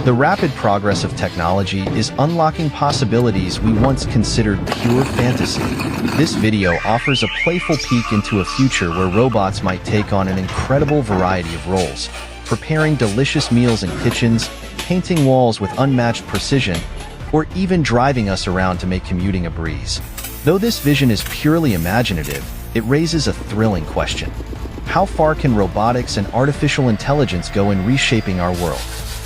The rapid progress of technology is unlocking possibilities we once considered pure fantasy. This video offers a playful peek into a future where robots might take on an incredible variety of roles, preparing delicious meals in kitchens, painting walls with unmatched precision, or even driving us around to make commuting a breeze. Though this vision is purely imaginative, it raises a thrilling question. How far can robotics and artificial intelligence go in reshaping our world?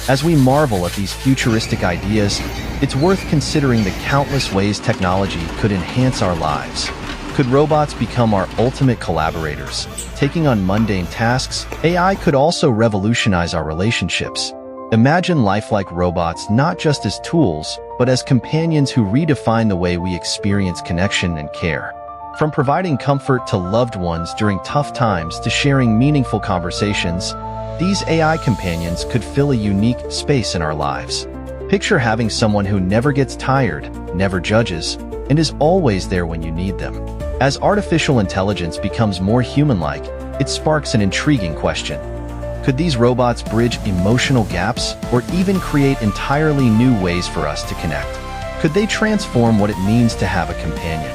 As we marvel at these futuristic ideas, it's worth considering the countless ways technology could enhance our lives. Could robots become our ultimate collaborators, taking on mundane tasks? AI could also revolutionize our relationships. Imagine lifelike robots not just as tools, but as companions who redefine the way we experience connection and care. From providing comfort to loved ones during tough times to sharing meaningful conversations, these AI companions could fill a unique space in our lives. Picture having someone who never gets tired, never judges, and is always there when you need them. As artificial intelligence becomes more human-like, it sparks an intriguing question. Could these robots bridge emotional gaps or even create entirely new ways for us to connect? Could they transform what it means to have a companion?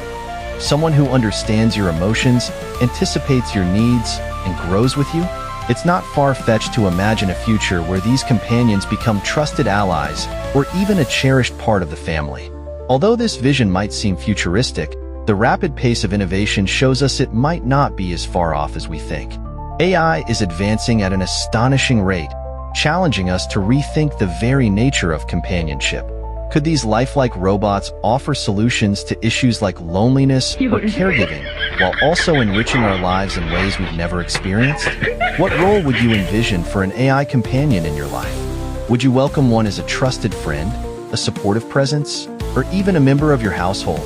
Someone who understands your emotions, anticipates your needs, and grows with you? It's not far-fetched to imagine a future where these companions become trusted allies or even a cherished part of the family. Although this vision might seem futuristic, the rapid pace of innovation shows us it might not be as far off as we think. AI is advancing at an astonishing rate, challenging us to rethink the very nature of companionship. Could these lifelike robots offer solutions to issues like loneliness or caregiving, while also enriching our lives in ways we've never experienced? What role would you envision for an AI companion in your life? Would you welcome one as a trusted friend, a supportive presence, or even a member of your household?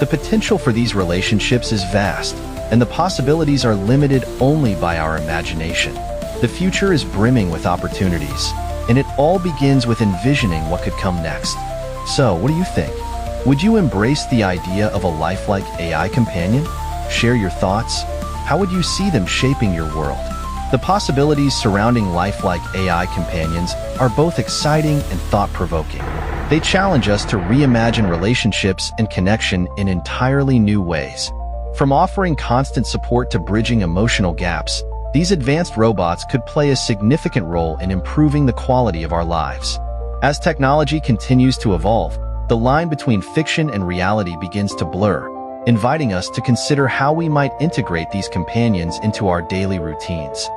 The potential for these relationships is vast, and the possibilities are limited only by our imagination. The future is brimming with opportunities, and it all begins with envisioning what could come next. So, what do you think? Would you embrace the idea of a lifelike AI companion? Share your thoughts. How would you see them shaping your world? The possibilities surrounding lifelike AI companions are both exciting and thought-provoking. They challenge us to reimagine relationships and connection in entirely new ways. From offering constant support to bridging emotional gaps, these advanced robots could play a significant role in improving the quality of our lives. As technology continues to evolve, the line between fiction and reality begins to blur, inviting us to consider how we might integrate these companions into our daily routines.